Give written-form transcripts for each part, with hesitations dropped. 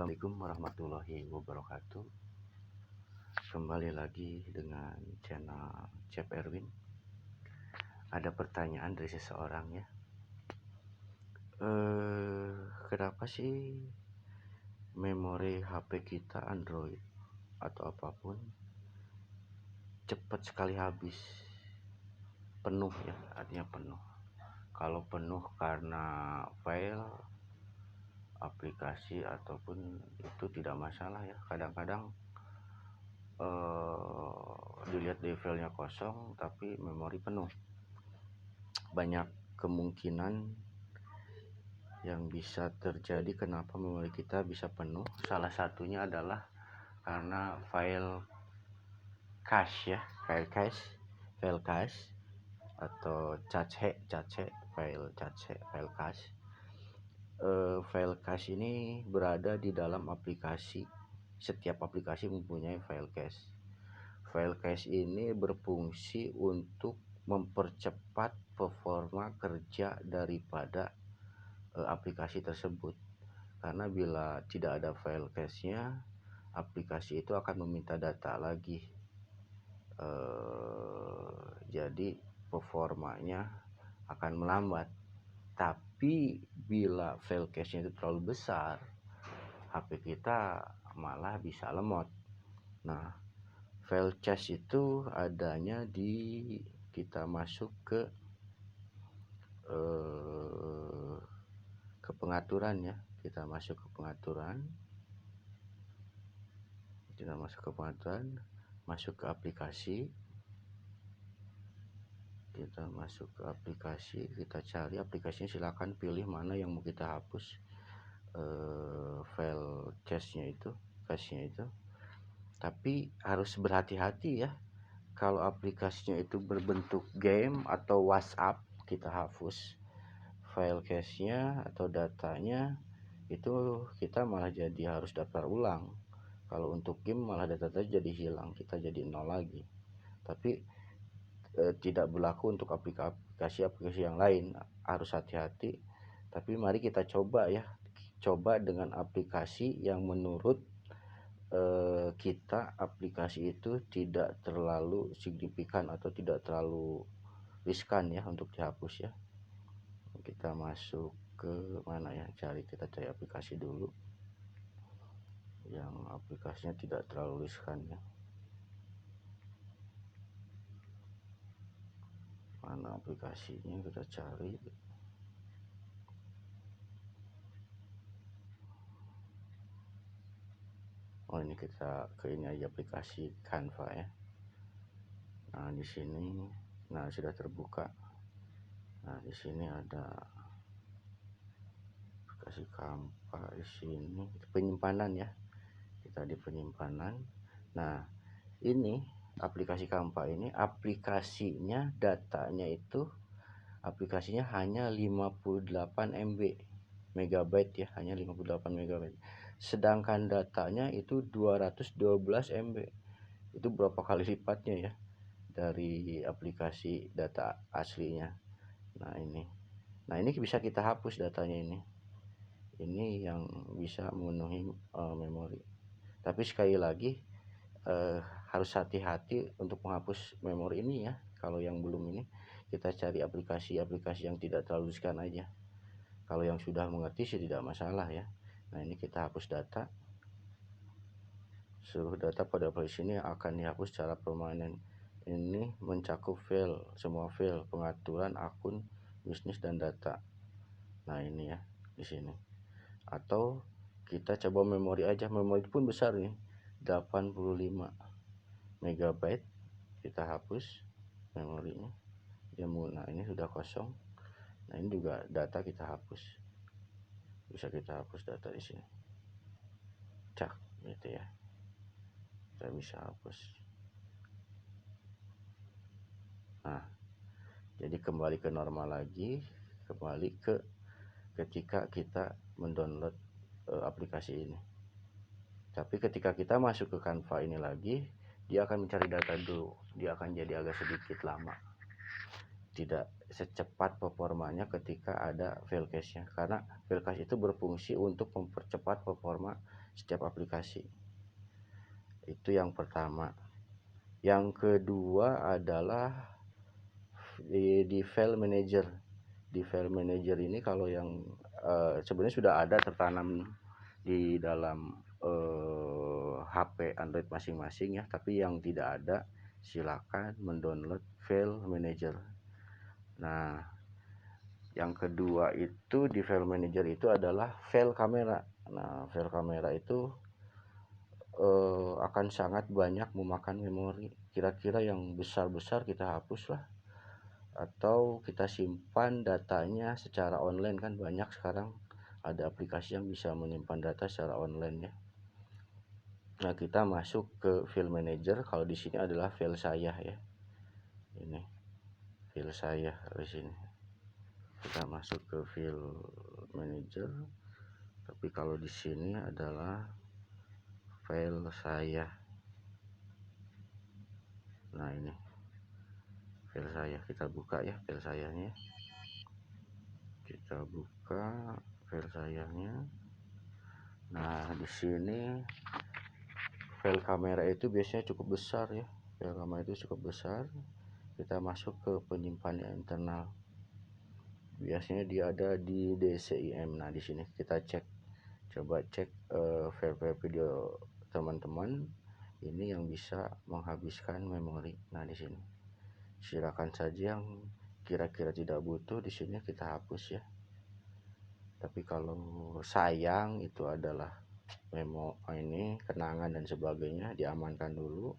Assalamualaikum warahmatullahi wabarakatuh. Kembali lagi dengan channel Chef Erwin. Ada pertanyaan dari seseorang ya. Kenapa sih memori HP kita Android atau apapun cepat sekali habis? Penuh ya, artinya penuh. Kalau penuh karena file, aplikasi ataupun itu tidak masalah ya. Kadang-kadang dilihat di filenya kosong tapi memori penuh. Banyak kemungkinan yang bisa terjadi kenapa memori kita bisa penuh. Salah satunya adalah karena file cache ya, file cache atau cache, file cache. File cache ini berada di dalam aplikasi. Setiap aplikasi mempunyai file cache. File cache ini berfungsi untuk mempercepat performa kerja daripada aplikasi tersebut. Karena bila tidak ada file cache-nya, aplikasi itu akan meminta data lagi. Jadi performanya akan melambat. Tapi bila file cache-nya itu terlalu besar, HP kita malah bisa lemot. Nah, file cache itu adanya di kita masuk ke pengaturan ya. Kita masuk ke pengaturan, masuk ke aplikasi. Kita masuk ke aplikasi, kita cari aplikasinya, silakan pilih mana yang mau kita hapus file cache-nya itu. Tapi harus berhati-hati ya. Kalau aplikasinya itu berbentuk game atau WhatsApp, kita hapus file cache-nya atau datanya, itu kita malah jadi harus daftar ulang. Kalau untuk game malah data jadi hilang, kita jadi nol lagi. Tapi tidak berlaku untuk aplikasi yang lain. Harus hati-hati. Tapi mari kita coba ya, dengan aplikasi yang menurut kita aplikasi itu tidak terlalu signifikan atau tidak terlalu riskan ya untuk dihapus ya. Kita masuk ke mana ya, kita cari aplikasi dulu yang aplikasinya tidak terlalu riskan ya. Mana aplikasinya, kita cari. Oh, ini kita ke ini aja, aplikasi Canva ya. Nah, di sini sudah terbuka. Nah, di sini ada aplikasi Canva. Di sini penyimpanan ya. Kita di penyimpanan. Nah, ini aplikasi Canva ini, aplikasinya datanya itu hanya 58 megabyte ya, hanya 58 megabyte. Sedangkan datanya itu 212 MB. Itu berapa kali lipatnya ya dari aplikasi data aslinya. Nah, ini bisa kita hapus datanya ini. Ini yang bisa memenuhi memori. Tapi sekali lagi harus hati-hati untuk menghapus memori ini ya. Kalau yang belum ini, kita cari aplikasi yang tidak terlalu riskan aja. Kalau yang sudah mengerti sih tidak masalah ya. Nah, ini kita hapus data. Seluruh data pada aplikasi ini akan dihapus secara permanen. Ini mencakup semua file, pengaturan akun, bisnis dan data. Nah, ini ya di sini. Atau kita coba memori aja. Memori pun besar nih, 85 megabyte. Kita hapus memorinya. Nah, ini sudah kosong. Nah, ini juga data kita hapus. Bisa kita hapus data di sini. Cak gitu ya. Kita bisa hapus. Nah, jadi kembali ke normal lagi, kembali ke ketika kita mendownload aplikasi ini. Tapi ketika kita masuk ke Canva ini lagi, dia akan mencari data dulu. Dia akan jadi agak sedikit lama. Tidak secepat performanya ketika ada file cache-nya. Karena file cache itu berfungsi untuk mempercepat performa setiap aplikasi. Itu yang pertama. Yang kedua adalah di file manager. Di file manager ini kalau yang sebenarnya sudah ada tertanam di dalam HP Android masing-masing ya, tapi yang tidak ada silakan mendownload file manager. Nah, yang kedua itu di file manager itu adalah file kamera. Nah, file kamera itu akan sangat banyak memakan memori. Kira-kira yang besar-besar kita hapus lah, atau kita simpan datanya secara online, kan banyak sekarang ada aplikasi yang bisa menyimpan data secara online ya. Nah, kita masuk ke file manager. Kalau di sini adalah file saya ya. Ini file saya di sini. Kita masuk ke file manager. Tapi kalau di sini adalah file saya. Nah, ini file saya. Kita buka ya file sayanya. Kita buka file sayanya. Nah, di sini file kamera itu biasanya cukup besar ya. File kamera itu cukup besar. Kita masuk ke penyimpanan internal. Biasanya dia ada di DCIM. Nah, di sini kita cek, coba cek file-file video teman-teman ini yang bisa menghabiskan memori. Nah, di sini silakan saja yang kira-kira tidak butuh di sini kita hapus ya. Tapi kalau sayang itu adalah memo ini kenangan dan sebagainya, diamankan dulu,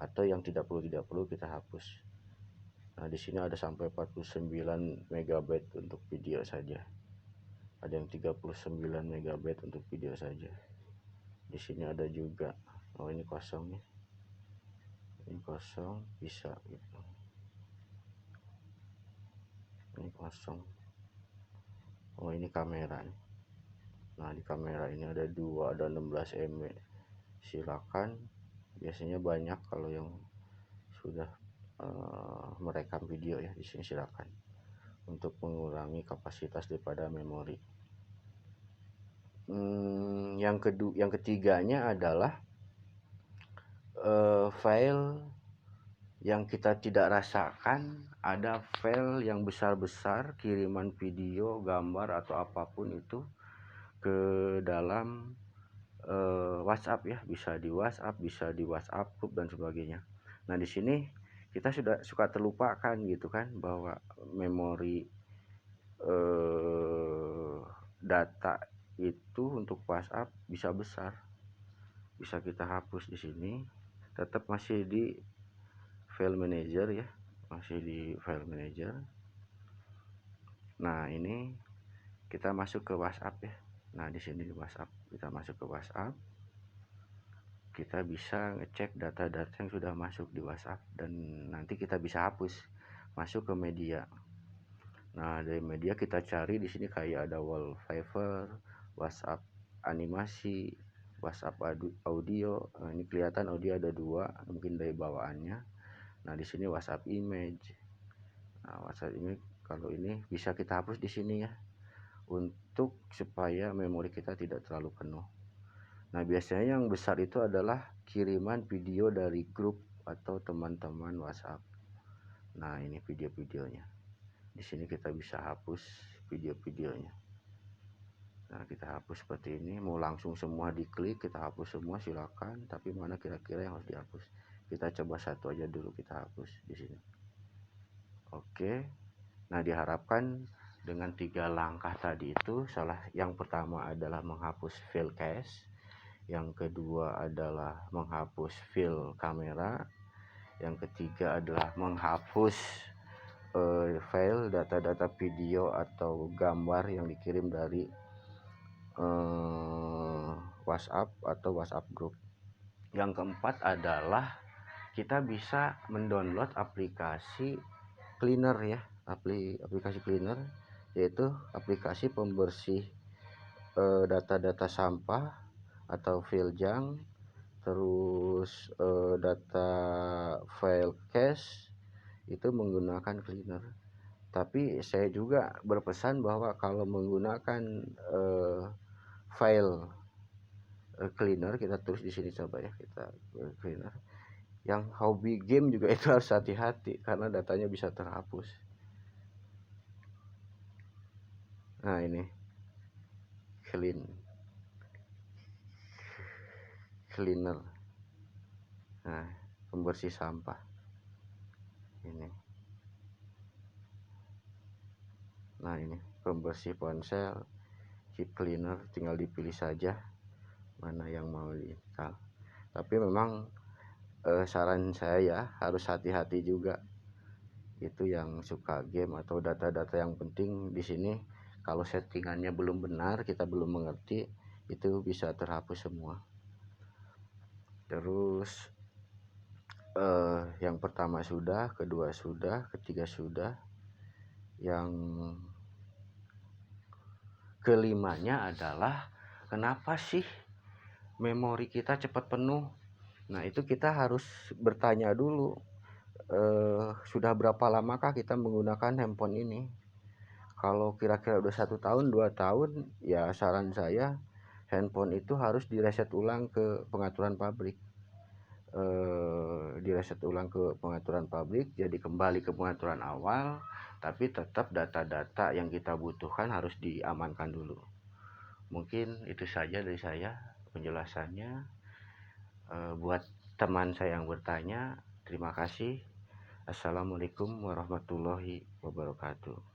atau yang tidak perlu kita hapus. Nah, di sini ada sampai 49 MB untuk video saja. Ada yang 39 MB untuk video saja. Di sini ada juga. Oh, ini kosong ya. Ini kosong, bisa gitu. Ini kosong. Oh, ini kamera nih. Nah, di kamera ini ada 16 MB. Silakan. Biasanya banyak kalau yang sudah merekam video ya. Di sini silakan untuk mengurangi kapasitas daripada memori. Yang ketiganya adalah file yang kita tidak rasakan. Ada file yang besar-besar, kiriman video, gambar atau apapun itu ke dalam WhatsApp ya, bisa di WhatsApp, bisa di WhatsApp group dan sebagainya. Nah, di sini kita sudah suka terlupakan gitu kan, bahwa memori data itu untuk WhatsApp bisa besar. Bisa kita hapus di sini. Tetap masih di file manager ya, masih di file manager. Nah, ini kita masuk ke WhatsApp ya. Nah, di sini di WhatsApp, kita masuk ke WhatsApp. Kita bisa ngecek data-data yang sudah masuk di WhatsApp dan nanti kita bisa hapus, masuk ke media. Nah, dari media kita cari di sini kayak ada wallpaper, WhatsApp animasi, WhatsApp audio. Nah, ini kelihatan audio ada 2, mungkin dari bawaannya. Nah, di sini WhatsApp image. Nah, WhatsApp image kalau ini bisa kita hapus di sini ya, untuk supaya memori kita tidak terlalu penuh. Nah, biasanya yang besar itu adalah kiriman video dari grup atau teman-teman WhatsApp. Nah, ini video-videonya. Di sini kita bisa hapus video-videonya. Nah, kita hapus seperti ini. Mau langsung semua diklik, kita hapus semua silakan. Tapi mana kira-kira yang harus dihapus? Kita coba satu aja dulu kita hapus di sini. Oke. Nah, diharapkan dengan 3 langkah tadi itu, yang pertama adalah menghapus file cache. Yang kedua adalah menghapus file kamera. Yang ketiga adalah menghapus file data-data video atau gambar yang dikirim dari WhatsApp atau WhatsApp group. Yang keempat adalah kita bisa mendownload aplikasi cleaner ya, aplikasi cleaner, yaitu aplikasi pembersih data-data sampah atau file junk, terus data file cache itu menggunakan cleaner. Tapi saya juga berpesan bahwa kalau menggunakan file cleaner, kita tulis di sini coba ya, kita cleaner. Yang hobi game juga itu harus hati-hati karena datanya bisa terhapus. Nah ini cleaner, nah pembersih sampah ini. Nah ini pembersih ponsel, keep cleaner, tinggal dipilih saja mana yang mau diinstal. Tapi memang saran saya ya harus hati-hati juga, itu yang suka game atau data-data yang penting di sini. Kalau settingannya belum benar, kita belum mengerti, itu bisa terhapus semua. Terus yang pertama sudah, kedua sudah, ketiga sudah, yang kelimanya adalah kenapa sih memori kita cepat penuh. Nah itu kita harus bertanya dulu, sudah berapa lamakah kita menggunakan handphone ini. Kalau kira-kira udah 1 tahun 2 tahun, ya saran saya handphone itu harus direset ulang ke pengaturan pabrik. Direset ulang ke pengaturan pabrik, jadi kembali ke pengaturan awal, tapi tetap data-data yang kita butuhkan harus diamankan dulu. Mungkin itu saja dari saya penjelasannya. Buat teman saya yang bertanya, terima kasih. Assalamualaikum warahmatullahi wabarakatuh.